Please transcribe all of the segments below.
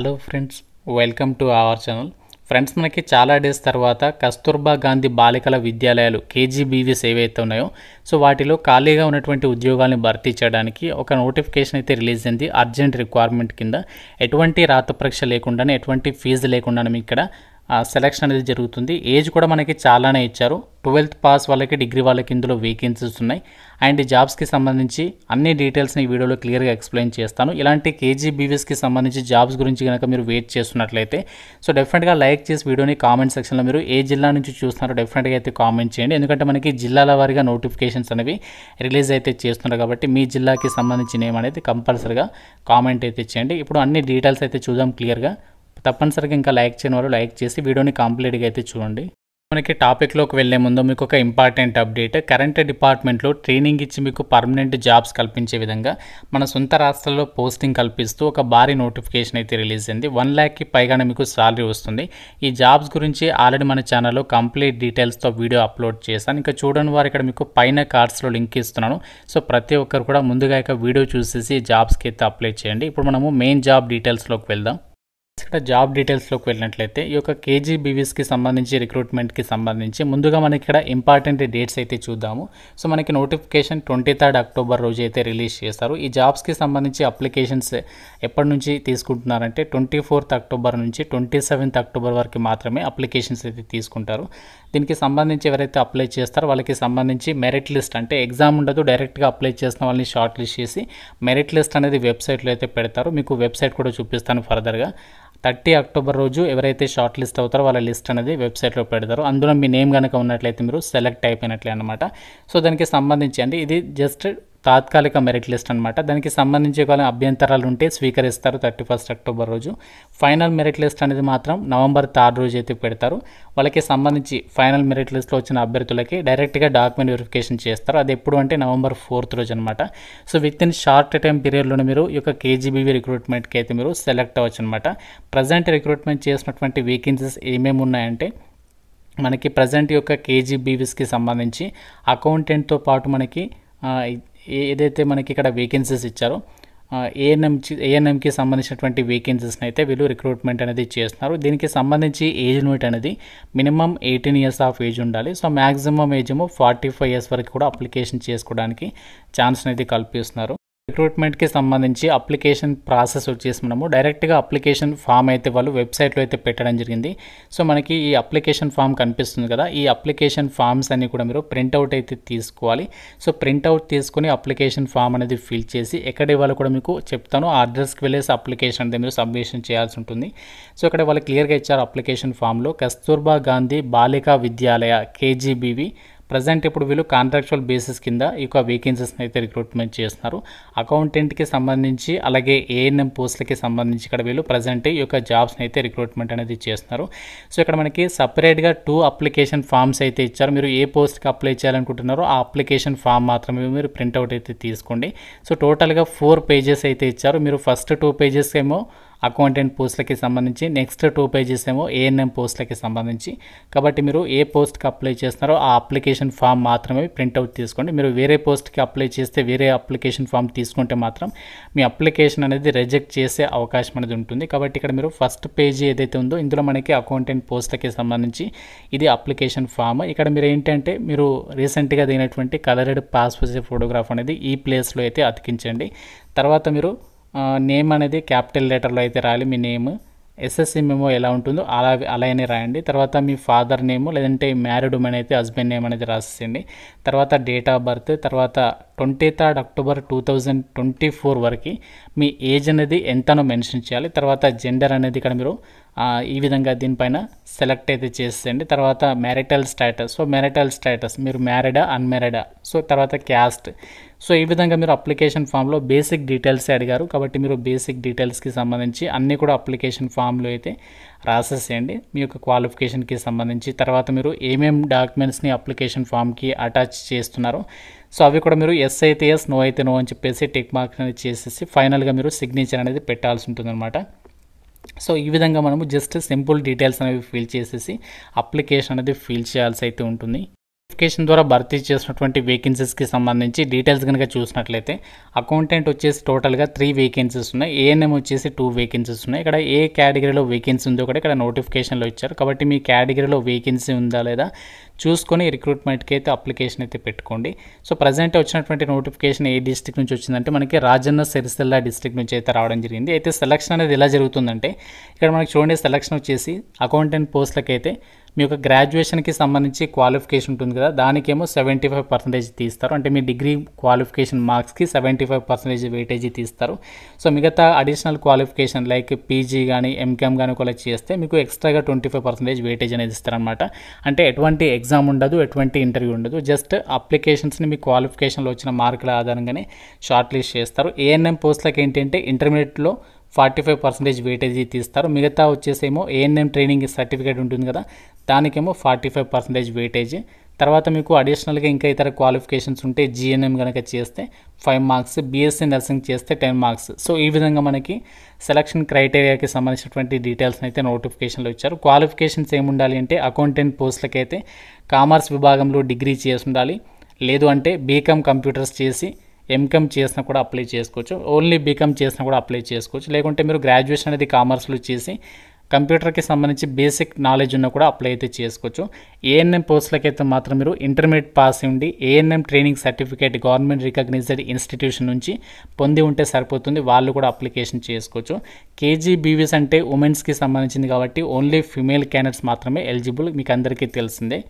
Hello friends, welcome to our channel. Friends, మనకి చాలా days తర్వాత కస్తూర్బా గాంధీ బాలికల విద్యాలయాలు కేజీబీవీస్ ఏవైతే ఉన్నాయో సో వాటిలో ఖాళీగా ఉన్నటువంటి ఉద్యోగాలను భర్తీ చేయడానికి ఒక నోటిఫికేషన్ అయితే రిలీజ్ అయింది. అర్జెంట్ రిక్వైర్మెంట్ కింద ఎటువంటి రాత పరీక్ష లేకుండానే ఎటువంటి ఫీజు లేకుండానే ఇక్కడ సెలక్షన్ అనేది జరుగుతుంది. ఏజ్ కూడా మనకి చాలానే ఇచ్చారు. 12th పాస్ వాళ్ళకి, డిగ్రీ వాళ్ళకి ఇందులో వేకెన్సీస్ ఉన్నాయి. అండ్ జాబ్స్కి సంబంధించి అన్ని డీటెయిల్స్ని ఈ వీడియోలో క్లియర్గా ఎక్స్ప్లెయిన్ చేస్తాను. ఇలాంటి కేజీబీవీస్కి సంబంధించి జాబ్స్ గురించి కనుక మీరు వెయిట్ చేస్తున్నట్లయితే సో డెఫినెట్గా లైక్ చేసి వీడియోని కామెంట్ సెక్షన్లో మీరు ఏ జిల్లా నుంచి చూస్తున్నారో డెఫినెట్గా అయితే కామెంట్ చేయండి. ఎందుకంటే మనకి జిల్లాల వారీగా నోటిఫికేషన్స్ అనేవి రిలీజ్ అయితే చేస్తున్నారు కాబట్టి మీ జిల్లాకి సంబంధించిన నేమ్ అనేది కంపల్సరీగా కామెంట్ అయితే చేయండి. ఇప్పుడు అన్ని డీటెయిల్స్ అయితే చూద్దాం క్లియర్గా. తప్పనిసరిగా ఇంకా లైక్ చేయని వాళ్ళు లైక్ చేసి వీడియోని కంప్లీట్గా అయితే చూడండి. మనకి టాపిక్లోకి వెళ్లే ముందు మీకు ఒక ఇంపార్టెంట్ అప్డేట్. కరెంట్ డిపార్ట్మెంట్లో ట్రైనింగ్ ఇచ్చి మీకు పర్మనెంట్ జాబ్స్ కల్పించే విధంగా మన సొంత రాష్ట్రాల్లో పోస్టింగ్ కల్పిస్తూ ఒక భారీ నోటిఫికేషన్ అయితే రిలీజ్ అయింది. 1 lakh పైగానే మీకు సాలరీ వస్తుంది. ఈ జాబ్స్ గురించి ఆల్రెడీ మన ఛానల్లో కంప్లీట్ డీటెయిల్స్తో వీడియో అప్లోడ్ చేశాను. ఇంకా చూడని వారు ఇక్కడ మీకు పైన కార్డ్స్లో లింక్ ఇస్తున్నాను. సో ప్రతి ఒక్కరు కూడా ముందుగా ఇక వీడియో చూసేసి జాబ్స్కి అయితే అప్లై చేయండి. ఇప్పుడు మనము మెయిన్ జాబ్ డీటెయిల్స్లోకి వెళ్దాం. ఇక్కడ జాబ్ డీటెయిల్స్లోకి వెళ్ళినట్లయితే ఈ యొక్క కేజీబీవీస్కి సంబంధించి రిక్రూట్మెంట్కి సంబంధించి ముందుగా మనకి ఇక్కడ ఇంపార్టెంట్ డేట్స్ అయితే చూద్దాము. సో మనకి నోటిఫికేషన్ 23rd October రోజు అయితే రిలీజ్ చేస్తారు. ఈ జాబ్స్కి సంబంధించి అప్లికేషన్స్ ఎప్పటి నుంచి తీసుకుంటున్నారంటే 24th October నుంచి 27th October వరకు మాత్రమే అప్లికేషన్స్ అయితే తీసుకుంటారు. దీనికి సంబంధించి ఎవరైతే అప్లై చేస్తారో వాళ్ళకి సంబంధించి మెరిట్ లిస్ట్, అంటే ఎగ్జామ్ ఉండదు, డైరెక్ట్గా అప్లై చేసిన వాళ్ళని షార్ట్ లిస్ట్ చేసి మెరిట్ లిస్ట్ అనేది వెబ్సైట్లో అయితే పెడతారు. మీకు వెబ్సైట్ కూడా చూపిస్తాను ఫర్దర్గా. 30 October రోజు ఎవరైతే షార్ట్ లిస్ట్ అవుతారో వాళ్ళ లిస్ట్ అనేది వెబ్సైట్లో పెడతారు. అందులో మీ నేమ్ కనుక ఉన్నట్లయితే మీరు సెలెక్ట్ అయిపోయినట్లే అనమాట. సో దానికి సంబంధించి అంటే ఇది జస్ట్ తాత్కాలిక మెరిట్ లిస్ట్ అనమాట. దానికి సంబంధించి ఒకవేళ అభ్యంతరాలు ఉంటే స్వీకరిస్తారు 31st October రోజు. ఫైనల్ మెరిట్ లిస్ట్ అనేది మాత్రం November 3rd రోజు అయితే పెడతారు. వాళ్ళకి సంబంధించి ఫైనల్ మెరిట్ లిస్ట్లో వచ్చిన అభ్యర్థులకి డైరెక్ట్గా డాక్యుమెంట్ వెరిఫికేషన్ చేస్తారు. అది ఎప్పుడు అంటే November 4th రోజు అనమాట. So within short time పీరియడ్లోనే మీరు ఈ యొక్క కేజీబీవీ రిక్రూట్మెంట్కి అయితే మీరు సెలెక్ట్ అవ్వచ్చు అనమాట. ప్రజెంట్ రిక్రూట్మెంట్ చేసినటువంటి వేకెన్సీస్ ఏమేమి ఉన్నాయంటే మనకి ప్రజెంట్ యొక్క కేజీబీవీస్కి సంబంధించి అకౌంటెంట్తో పాటు మనకి ఏదైతే మనకి ఇక్కడ వేకెన్సీస్ ఇచ్చారో ఏఎన్ఎంకి సంబంధించినటువంటి వేకెన్సీస్ని అయితే వీళ్ళు రిక్రూట్మెంట్ అనేది చేస్తున్నారు. దీనికి సంబంధించి ఏజ్ లిమిట్ అనేది మినిమం 18 years ఆఫ్ ఏజ్ ఉండాలి. సో మ్యాక్సిమం ఏజ్ ఏమో 45 years వరకు కూడా అప్లికేషన్ చేసుకోవడానికి ఛాన్స్ అనేది కల్పిస్తున్నారు. రిక్రూట్మెంట్కి సంబంధించి అప్లికేషన్ ప్రాసెస్ వచ్చేసి మనము డైరెక్ట్గా అప్లికేషన్ ఫామ్ అయితే వాళ్ళు వెబ్సైట్లో అయితే పెట్టడం జరిగింది. సో మనకి ఈ అప్లికేషన్ ఫామ్ కనిపిస్తుంది కదా, ఈ అప్లికేషన్ ఫామ్స్ అన్నీ కూడా మీరు ప్రింట్అవుట్ అయితే తీసుకోవాలి. సో ప్రింట్అవుట్ తీసుకుని అప్లికేషన్ ఫామ్ అనేది ఫిల్ చేసి ఎక్కడ ఇవ్వాలో కూడా మీకు చెప్తాను. ఆ అడ్రస్కి వెళ్ళేసి అప్లికేషన్ అనేది మీరు సబ్మిషన్ చేయాల్సి ఉంటుంది. సో ఇక్కడ వాళ్ళు క్లియర్గా ఇచ్చారు అప్లికేషన్ ఫామ్లో, కస్తూర్బా గాంధీ బాలికా విద్యాలయ కేజీబీవీ ప్రజెంట్ ఇప్పుడు వీళ్ళు కాంట్రాక్చువల్ బేసిస్ కింద ఈ యొక్క వేకెన్సీస్ని అయితే రిక్రూట్మెంట్ చేస్తున్నారు. అకౌంటెంట్కి సంబంధించి అలాగే ఏఎన్ఎం పోస్టులకి సంబంధించి ఇక్కడ వీళ్ళు ప్రజెంట్ ఈ యొక్క జాబ్స్ని అయితే రిక్రూట్మెంట్ అనేది చేస్తున్నారు. సో ఇక్కడ మనకి సపరేట్గా 2 అప్లికేషన్ ఫామ్స్ అయితే ఇచ్చారు. మీరు ఏ పోస్ట్కి అప్లై చేయాలనుకుంటున్నారో ఆ అప్లికేషన్ ఫామ్ మాత్రమే మీరు ప్రింట్అవుట్ అయితే తీసుకోండి. సో టోటల్గా 4 pages అయితే ఇచ్చారు. మీరు ఫస్ట్ 2 pages ఏమో అకౌంటెంట్ పోస్టులకి సంబంధించి, నెక్స్ట్ 2 pages ఏమో ఏఎన్ఎం పోస్టులకి సంబంధించి. కాబట్టి మీరు ఏ పోస్ట్కి అప్లై చేస్తున్నారో ఆ అప్లికేషన్ ఫామ్ మాత్రమే ప్రింట్అవుట్ తీసుకోండి. మీరు వేరే పోస్ట్కి అప్లై చేస్తే వేరే అప్లికేషన్ ఫామ్ తీసుకుంటే మాత్రం మీ అప్లికేషన్ అనేది రిజెక్ట్ చేసే అవకాశం అనేది ఉంటుంది. కాబట్టి ఇక్కడ మీరు ఫస్ట్ పేజీ ఏదైతే ఉందో ఇందులో మనకి అకౌంటెంట్ పోస్టులకి సంబంధించి ఇది అప్లికేషన్ ఫామ్. ఇక్కడ మీరు ఏంటంటే మీరు రీసెంట్గా దిగినటువంటి కలర్డ్ పాస్పోర్ట్ ఫోటోగ్రాఫ్ అనేది ఈ ప్లేస్లో అయితే అతికించండి. తర్వాత మీరు నేమ్ అనేది క్యాపిటల్ లెటర్లో అయితే రాయాలి. మీ నేమ్ ఎస్ఎస్సి మెమో ఎలా ఉంటుందో అలానే రాయండి. తర్వాత మీ ఫాదర్ నేమ్ లేదంటే మ్యారీడ్ ఉమెన్ అయితే హస్బెండ్ నేమ్ అనేది రాసేయండి. తర్వాత డేట్ ఆఫ్ బర్త్, తర్వాత 23rd October 2024 వరకు మీ ఏజ్ అనేది ఎంతనో మెన్షన్ చేయాలి. తర్వాత జెండర్ అనేది ఇక్కడ మీరు ఈ విధంగా దీనిపైన సెలెక్ట్ అయితే చేసేయండి. తర్వాత marital status, so marital status మీరు మ్యారీడా అన్మ్యారీడా, సో తర్వాత క్యాస్ట్. సో ఈ విధంగా మీరు అప్లికేషన్ ఫామ్లో బేసిక్ డీటెయిల్స్ అడిగారు కాబట్టి మీరు బేసిక్ డీటెయిల్స్కి సంబంధించి అన్నీ కూడా అప్లికేషన్ ఫామ్లో అయితే రాసేసేయండి మీ యొక్క క్వాలిఫికేషన్కి సంబంధించి. తర్వాత మీరు ఏమేం డాక్యుమెంట్స్ని అప్లికేషన్ ఫామ్కి అటాచ్ చేస్తున్నారో సో అవి కూడా మీరు ఎస్ అయితే ఎస్, నో అయితే నో అని చెప్పేసి టిక్ మార్క్ అనేది చేసేసి ఫైనల్గా మీరు సిగ్నేచర్ అనేది పెట్టాల్సి ఉంటుందన్నమాట. సో ఈ విధంగా మనము జస్ట్ సింపుల్ డీటెయిల్స్ అనేవి ఫిల్ చేసేసి అప్లికేషన్ అనేది ఫిల్ చేయాల్సి అయితే ఉంటుంది. నోటిఫికేషన్ ద్వారా భర్తీ చేసినటువంటి వేకెన్సీస్కి సంబంధించి డీటెయిల్స్ కనుక చూసినట్లయితే అకౌంటెంట్ వచ్చేసి టోటల్గా 3 వేకెన్సీస్ ఉన్నాయి, ఏఎన్ఎం వచ్చేసి 2 వేకెన్సీస్ ఉన్నాయి. ఇక్కడ ఏ కేటగిరీలో వేకెన్సీ ఉందో కూడా ఇక్కడ నోటిఫికేషన్లో ఇచ్చారు. కాబట్టి మీ కేటగిరీలో వేకెన్సీ ఉందా లేదా చూసుకొని రిక్రూట్మెంట్కి అయితే అప్లికేషన్ అయితే పెట్టుకోండి. సో ప్రజెంట్ వచ్చినటువంటి నోటిఫికేషన్ ఏ డిస్ట్రిక్ట్ నుంచి వచ్చిందంటే మనకి రాజన్న సిరిసిల్ల డిస్ట్రిక్ట్ నుంచి అయితే రావడం జరిగింది. అయితే సెలక్షన్ అనేది ఎలా జరుగుతుందంటే ఇక్కడ మనకి చూడండి, సెలక్షన్ వచ్చేసి అకౌంటెంట్ పోస్టులకైతే మీ యొక్క గ్రాడ్యుయేషన్కి సంబంధించి క్వాలిఫికేషన్ ఉంటుంది కదా, దానికేమో 75% తీస్తారు. అంటే మీ డిగ్రీ క్వాలిఫికేషన్ మార్క్స్కి 75% వెయిటేజీ తీస్తారు. సో మిగతా అడిషనల్ క్వాలిఫికేషన్ లైక్ పీజీ కానీ ఎంకామ్ కానీ ఒకవేళ చేస్తే మీకు ఎక్స్ట్రాగా 25% వెయిటేజ్ అనేది ఇస్తారనమాట. అంటే ఎటువంటి ఎగ్జామ్ ఉండదు, ఎటువంటి ఇంటర్వ్యూ ఉండదు, జస్ట్ అప్లికేషన్స్ని మీ క్వాలిఫికేషన్లో వచ్చిన మార్కుల ఆధారంగానే షార్ట్ లిస్ట్ చేస్తారు. ఏఎన్ఎం పోస్టులకు ఏంటంటే ఇంటర్మీడియట్లో 45% వెయిటేజీ తీస్తారు. మిగతా వచ్చేసేమో ఏఎన్ఎం ట్రైనింగ్ సర్టిఫికేట్ ఉంటుంది కదా, దానికేమో 45% వెయిటేజ్. తర్వాత మీకు అడిషనల్గా ఇంకా ఇతర క్వాలిఫికేషన్స్ ఉంటే జిఎన్ఎం కనుక చేస్తే 5 మార్క్స్, బీఎస్సీ నర్సింగ్ చేస్తే 10 మార్క్స్. సో ఈ విధంగా మనకి సెలక్షన్ క్రైటీరియాకి సంబంధించినటువంటి డీటెయిల్స్ అయితే నోటిఫికేషన్లో ఇచ్చారు. క్వాలిఫికేషన్స్ ఏముండాలి అంటే అకౌంటెంట్ పోస్టులకైతే కామర్స్ విభాగంలో డిగ్రీ చేసి ఉండాలి, లేదు అంటే బీకామ్ కంప్యూటర్స్ చేసి ఎంకామ్ చేసినా కూడా అప్లై చేసుకోవచ్చు, ఓన్లీ బీకామ్ చేసినా కూడా అప్లై చేసుకోవచ్చు. లేకుంటే మీరు గ్రాడ్యుయేషన్ అనేది కామర్స్లో చేసి కంప్యూటర్కి సంబంధించి బేసిక్ నాలెడ్జ్ ఉన్నా కూడా అప్లై అయితే చేసుకోవచ్చు. ఏఎన్ఎం పోస్టులకైతే మాత్రం మీరు ఇంటర్మీడియట్ పాస్ ఉండి ANM training certificate government recognised institution నుంచి పొంది ఉంటే సరిపోతుంది, వాళ్ళు కూడా అప్లికేషన్ చేసుకోవచ్చు. కేజీబీవీస్ అంటే ఉమెన్స్కి సంబంధించింది కాబట్టి ఓన్లీ ఫిమేల్ క్యాండిడేట్స్ మాత్రమే ఎలిజిబుల్, మీకు అందరికీ తెలిసిందే.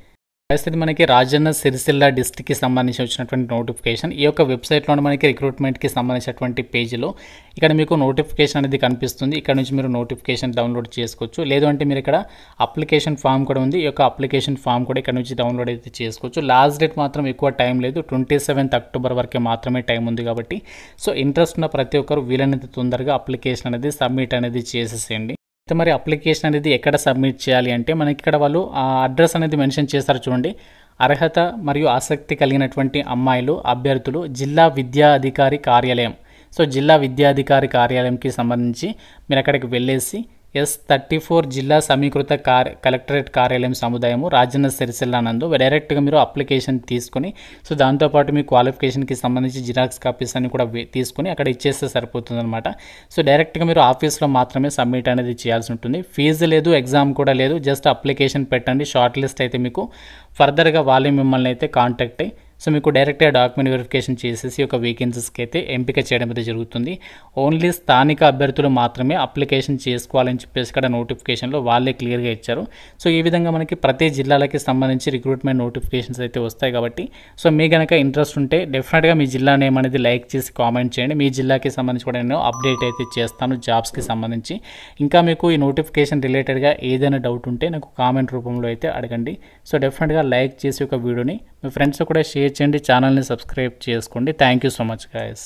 ఇది మనకి రాజన్న సిరిసిల్ల డిస్ట్రిక్ట్కి సంబంధించి వచ్చినటువంటి నోటిఫికేషన్. ఈ యొక్క వెబ్సైట్లో మనకి రిక్రూట్మెంట్కి సంబంధించినటువంటి పేజీలో ఇక్కడ మీకు నోటిఫికేషన్ అనేది కనిపిస్తుంది. ఇక్కడ నుంచి మీరు నోటిఫికేషన్ డౌన్లోడ్ చేసుకోవచ్చు, లేదు అంటే మీరు ఇక్కడ అప్లికేషన్ ఫామ్ కూడా ఉంది, ఈ యొక్క అప్లికేషన్ ఫామ్ కూడా ఇక్కడ నుంచి డౌన్లోడ్ అయితే చేసుకోవచ్చు. లాస్ట్ డేట్ మాత్రం ఎక్కువ టైం లేదు, 27 అక్టోబర్ వరకే మాత్రమే టైం ఉంది కాబట్టి సో ఇంట్రెస్ట్ ఉన్న ప్రతి ఒక్కరు వీలైనంత తొందరగా అప్లికేషన్ అనేది సబ్మిట్ అనేది చేసేసేయండి. అయితే మరి అప్లికేషన్ అనేది ఎక్కడ సబ్మిట్ చేయాలి అంటే మనకి ఇక్కడ వాళ్ళు అడ్రస్ అనేది మెన్షన్ చేస్తారు చూడండి. అర్హత మరియు ఆసక్తి కలిగినటువంటి అమ్మాయిలు అభ్యర్థులు జిల్లా విద్యా అధికారి కార్యాలయం. సో జిల్లా విద్యాధికారి కార్యాలయంకి సంబంధించి మీరు అక్కడికి వెళ్ళేసి S34 జిల్లా సమీకృత కలెక్టరేట్ కార్యాలయం సముదాయము రాజన్న సిరిసిల్ల నందు డైరెక్ట్గా మీరు అప్లికేషన్ తీసుకొని సో దాంతోపాటు మీ క్వాలిఫికేషన్కి సంబంధించి జిరాక్స్ కాపీస్ అన్ని కూడా తీసుకొని అక్కడ ఇచ్చేస్తే సరిపోతుంది అనమాట. సో డైరెక్ట్గా మీరు ఆఫీస్లో మాత్రమే సబ్మిట్ అనేది చేయాల్సి ఉంటుంది. ఫీజు లేదు, ఎగ్జామ్ కూడా లేదు, జస్ట్ అప్లికేషన్ పెట్టండి. షార్ట్ లిస్ట్ అయితే మీకు ఫర్దర్గా వాళ్ళే మిమ్మల్ని అయితే కాంటాక్ట్ అయ్యి సో మీకు డైరెక్ట్గా డాక్యుమెంట్ వెరిఫికేషన్ చేసేసి ఒక వేకెన్సీస్కి అయితే ఎంపిక చేయడం అయితే జరుగుతుంది. ఓన్లీ స్థానిక అభ్యర్థులు మాత్రమే అప్లికేషన్ చేసుకోవాలని చెప్పేసి ఇక్కడ నోటిఫికేషన్లో వాళ్ళే క్లియర్గా ఇచ్చారు. సో ఈ విధంగా మనకి ప్రతి జిల్లాలకి సంబంధించి రిక్రూట్మెంట్ నోటిఫికేషన్స్ అయితే వస్తాయి కాబట్టి సో మీ కనుక ఇంట్రెస్ట్ ఉంటే డెఫినెట్గా మీ జిల్లా నేమ్ అనేది లైక్ చేసి కామెంట్ చేయండి. మీ జిల్లాకి సంబంధించి కూడా నేను అప్డేట్ అయితే చేస్తాను జాబ్స్కి సంబంధించి. ఇంకా మీకు ఈ నోటిఫికేషన్ రిలేటెడ్గా ఏదైనా డౌట్ ఉంటే నాకు కామెంట్ రూపంలో అయితే అడగండి. సో డెఫినెట్గా లైక్ చేసి ఒక వీడియోని మీ ఫ్రెండ్స్ కూడా షేర్ చేయండి, ఛానల్ని సబ్స్క్రైబ్ చేసుకోండి. Thank you so much guys.